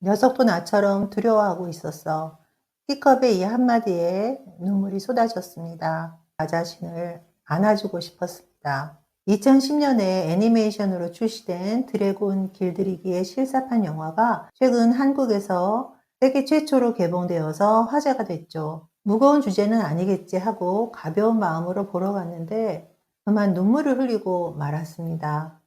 녀석도 나처럼 두려워하고 있었어. 티컵의 이 한마디에 눈물이 쏟아졌습니다. 나 자신을 안아주고 싶었습니다. 2010년에 애니메이션으로 출시된 드래곤 길들이기의 실사판 영화가 최근 한국에서 세계 최초로 개봉되어서 화제가 됐죠. 무거운 주제는 아니겠지 하고 가벼운 마음으로 보러 갔는데 그만 눈물을 흘리고 말았습니다.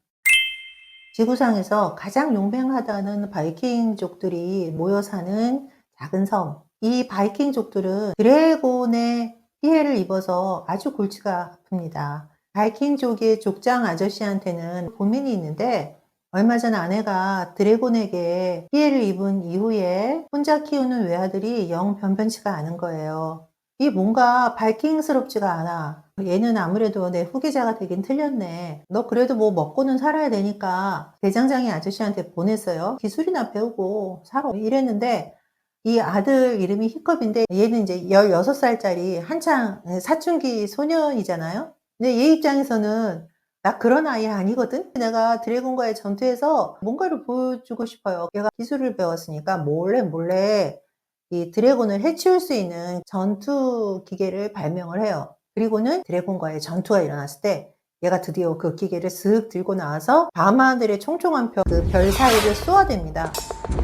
지구상에서 가장 용맹하다는 바이킹족들이 모여 사는 작은 섬. 이 바이킹족들은 드래곤의 피해를 입어서 아주 골치가 아픕니다. 바이킹족의 족장 아저씨한테는 고민이 있는데 얼마 전 아내가 드래곤에게 피해를 입은 이후에 혼자 키우는 외아들이 영 변변치가 않은 거예요. 이 뭔가 바이킹스럽지가 않아. 얘는 아무래도 내 후계자가 되긴 틀렸네. 너 그래도 뭐 먹고는 살아야 되니까 대장장이 아저씨한테 보냈어요. 기술이나 배우고 살아. 이랬는데 이 아들 이름이 히컵인데 얘는 이제 16살짜리 한창 사춘기 소년이잖아요. 근데 얘 입장에서는 나 그런 아이 아니거든? 내가 드래곤과의 전투에서 뭔가를 보여주고 싶어요. 얘가 기술을 배웠으니까 몰래 몰래 이 드래곤을 해치울 수 있는 전투 기계를 발명을 해요. 그리고는 드래곤과의 전투가 일어났을 때 얘가 드디어 그 기계를 슥 들고 나와서 밤하늘의 총총한 그 별 사이를 쏘아댑니다.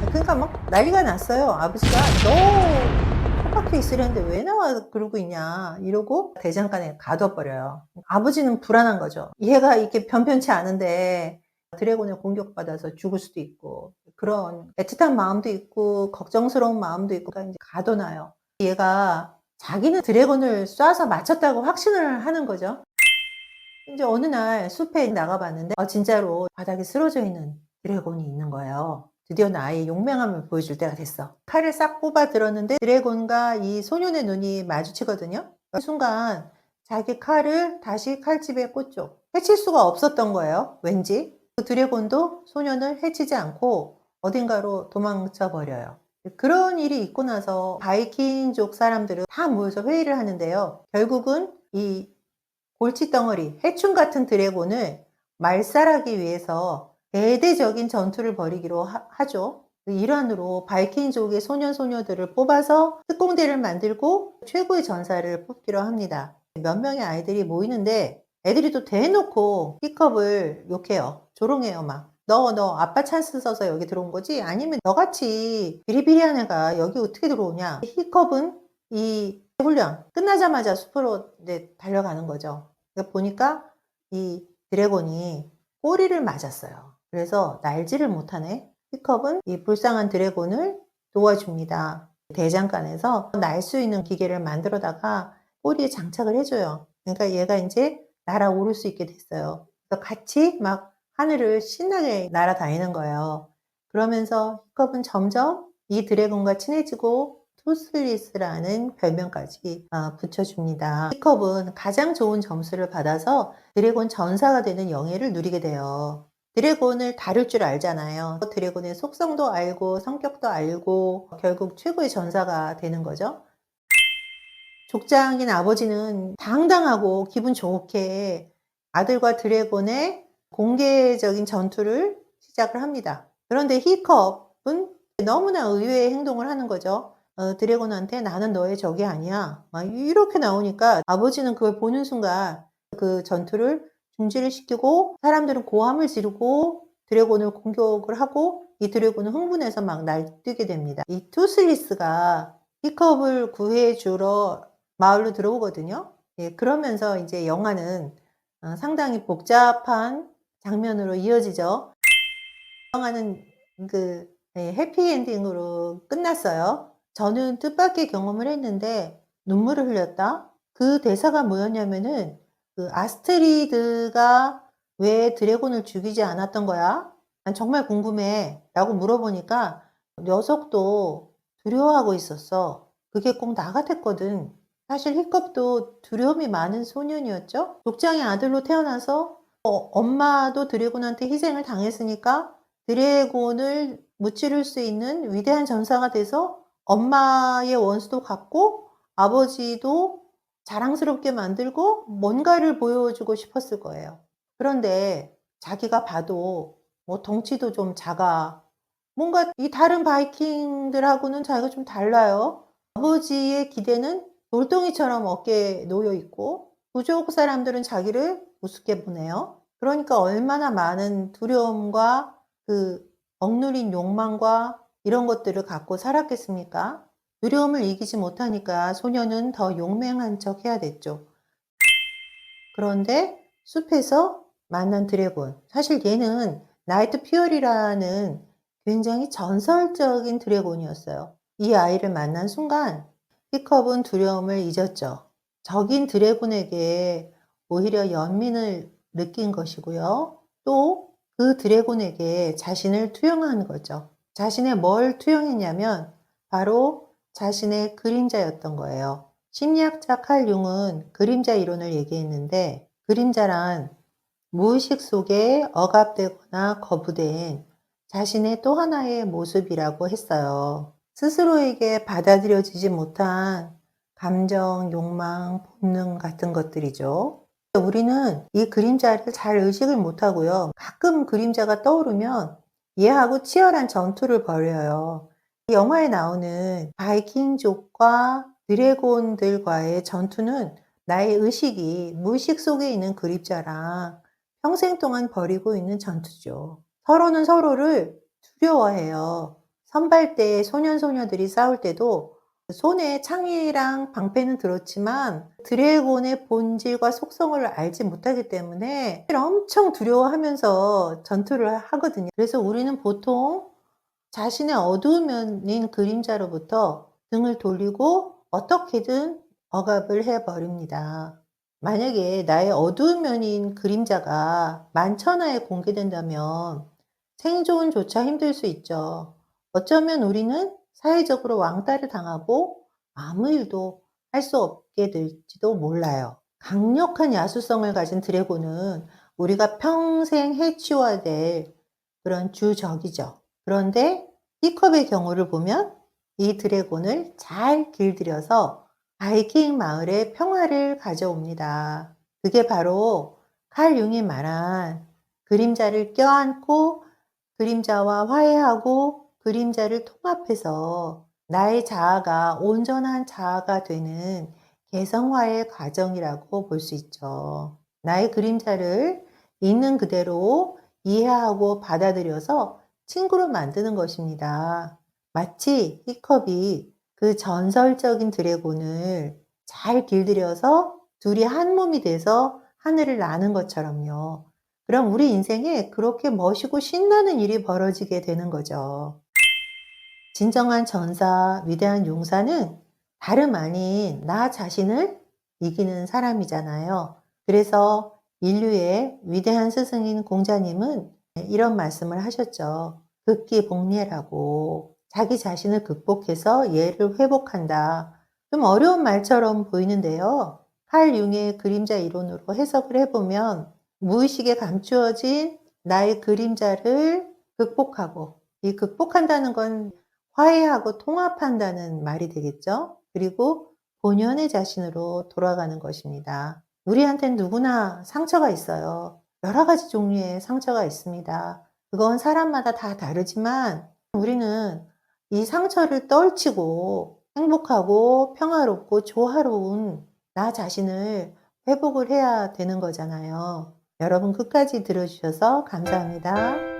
그러니까 막 난리가 났어요. 아버지가 "너 톱박혀 있으려는데 왜 나와 그러고 있냐." 이러고 대장간에 가둬버려요. 아버지는 불안한 거죠. 얘가 이렇게 변변치 않은데 드래곤에 공격받아서 죽을 수도 있고 그런 애틋한 마음도 있고 걱정스러운 마음도 있고 그러니까 인제 가둬놔요. 얘가 자기는 드래곤을 쏴서 맞췄다고 확신을 하는 거죠. 인제 어느 날 숲에 나가 봤는데 진짜로 바닥에 쓰러져 있는 드래곤이 있는 거예요. 드디어 나의 용맹함을 보여줄 때가 됐어. 칼을 싹 뽑아 들었는데 드래곤과 이 소년의 눈이 마주치거든요. 그 순간 자기 칼을 다시 칼집에 꽂죠. 해칠 수가 없었던 거예요, 왠지. 그 드래곤도 소년을 해치지 않고 어딘가로 도망쳐 버려요. 그런 일이 있고 나서 바이킹족 사람들은 다 모여서 회의를 하는데요. 결국은 이 골칫덩어리, 해충 같은 드래곤을 말살하기 위해서 대대적인 전투를 벌이기로 하죠. 그 일환으로 바이킹족의 소년 소녀들을 뽑아서 특공대를 만들고 최고의 전사를 뽑기로 합니다. 몇 명의 아이들이 모이는데 애들이 또 대놓고 히컵을 욕해요. 조롱해요 막. 너 아빠 찬스 써서 여기 들어온 거지? 아니면 너같이 비리비리한 애가 여기 어떻게 들어오냐?" 히컵은 이 훈련 끝나자마자 숲으로 이제 달려가는 거죠. 그러니까 보니까 이 드래곤이 꼬리를 맞았어요. 그래서 날지를 못하네. 히컵은 이 불쌍한 드래곤을 도와줍니다. 대장간에서 날 수 있는 기계를 만들어다가 꼬리에 장착을 해 줘요. 그러니까 얘가 인제 날아오를 수 있게 됐어요. 그래서 같이 막 하늘을 신나게 날아다니는 거예요. 그러면서 히컵은 점점 이 드래곤과 친해지고 토슬리스라는 별명까지 붙여줍니다. 히컵은 가장 좋은 점수를 받아서 드래곤 전사가 되는 영예를 누리게 돼요. 드래곤을 다룰 줄 알잖아요. 드래곤의 속성도 알고 성격도 알고 결국 최고의 전사가 되는 거죠. 족장인 아버지는 당당하고 기분 좋게 아들과 드래곤의 공개적인 전투를 시작을 합니다. 그런데 히컵은 너무나 의외의 행동을 하는 거죠. 드래곤한테 "나는 너의 적이 아니야." 막 이렇게 나오니까 아버지는 그걸 보는 순간 그 전투를 중지를 시키고 사람들은 고함을 지르고 드래곤을 공격을 하고 이 드래곤은 흥분해서 막 날뛰게 됩니다. 이 투슬리스가 히컵을 구해 주러 마을로 들어오거든요. 예, 그러면서 인제 영화는 상당히 복잡한 장면으로 이어지죠. 영화는 그 해피 엔딩으로 끝났어요. 저는 뜻밖의 경험을 했는데 눈물을 흘렸다. 그 대사가 뭐였냐면은 그 "아스트리드가 왜 드래곤을 죽이지 않았던 거야? 난 정말 궁금해."라고 물어보니까 녀석도 두려워하고 있었어. 그게 꼭 나 같았거든. 사실 히컵도 두려움이 많은 소년이었죠. 족장의 아들로 태어나서 엄마도 드래곤한테 희생을 당했으니까 드래곤을 무찌를 수 있는 위대한 전사가 돼서 엄마의 원수도 갚고 아버지도 자랑스럽게 만들고 뭔가를 보여주고 싶었을 거예요. 그런데 자기가 봐도 뭐 덩치도 좀 작아. 뭔가 이 다른 바이킹들하고는 자기가 좀 달라요. 아버지의 기대는 돌덩이처럼 어깨에 놓여 있고 부족 사람들은 자기를 우습게 보네요. 그러니까 얼마나 많은 두려움과 그 억누린 욕망과 이런 것들을 갖고 살았겠습니까? 두려움을 이기지 못하니까 소녀는 더 용맹한 척 해야 됐죠. 그런데 숲에서 만난 드래곤. 사실 얘는 나이트 퓨어리라는 굉장히 전설적인 드래곤이었어요. 이 아이를 만난 순간 히컵은 두려움을 잊었죠. 적인 드래곤에게 오히려 연민을 느낀 것이고요. 또 그 드래곤에게 자신을 투영한 거죠. 자신의 뭘 투영했냐면 바로 자신의 그림자였던 거예요. 심리학자 칼 융은 그림자 이론을 얘기했는데 그림자란 무의식 속에 억압되거나 거부된 자신의 또 하나의 모습이라고 했어요. 스스로에게 받아들여지지 못한 감정, 욕망, 본능 같은 것들이죠. 우리는 이 그림자를 잘 의식을 못하고요. 가끔 그림자가 떠오르면 얘하고 치열한 전투를 벌여요. 이 영화에 나오는 바이킹족과 드래곤들과의 전투는 나의 의식이 무의식 속에 있는 그림자랑 평생 동안 벌이고 있는 전투죠. 서로는 서로를 두려워해요. 선발대의 소년소녀들이 싸울 때도 손에 창이랑 방패는 들었지만 드래곤의 본질과 속성을 알지 못하기 때문에 엄청 두려워하면서 전투를 하거든요. 그래서 우리는 보통 자신의 어두운 면인 그림자로부터 등을 돌리고 어떻게든 억압을 해 버립니다. 만약에 나의 어두운 면인 그림자가 만천하에 공개된다면 생존조차 힘들 수 있죠. 어쩌면 우리는 사회적으로 왕따를 당하고 아무 일도 할 수 없게 될지도 몰라요. 강력한 야수성을 가진 드래곤은 우리가 평생 해치워야 될 그런 주적이죠. 그런데 B컵의 경우를 보면 이 드래곤을 잘 길들여서 바이킹 마을에 평화를 가져옵니다. 그게 바로 칼 융이 말한 그림자를 껴안고 그림자와 화해하고 그림자를 통합해서 나의 자아가 온전한 자아가 되는 개성화의 과정이라고 볼 수 있죠. 나의 그림자를 있는 그대로 이해하고 받아들여서 친구로 만드는 것입니다. 마치 히컵이 그 전설적인 드래곤을 잘 길들여서 둘이 한 몸이 돼서 하늘을 나는 것처럼요. 그럼 우리 인생에 그렇게 멋있고 신나는 일이 벌어지게 되는 거죠. 진정한 전사, 위대한 용사는 다름 아닌 나 자신을 이기는 사람이잖아요. 그래서 인류의 위대한 스승인 공자님은 이런 말씀을 하셨죠. 극기복례라고. 자기 자신을 극복해서 예를 회복한다. 좀 어려운 말처럼 보이는데요. 칼 융의 그림자 이론으로 해석을 해보면 무의식에 감추어진 나의 그림자를 극복하고, 이 극복한다는 건 화해하고 통합한다는 말이 되겠죠. 그리고 본연의 자신으로 돌아가는 것입니다. 우리한텐 누구나 상처가 있어요. 여러 가지 종류의 상처가 있습니다. 그건 사람마다 다 다르지만 우리는 이 상처를 떨치고 행복하고 평화롭고 조화로운 나 자신을 회복을 해야 되는 거잖아요. 여러분 끝까지 들어주셔서 감사합니다.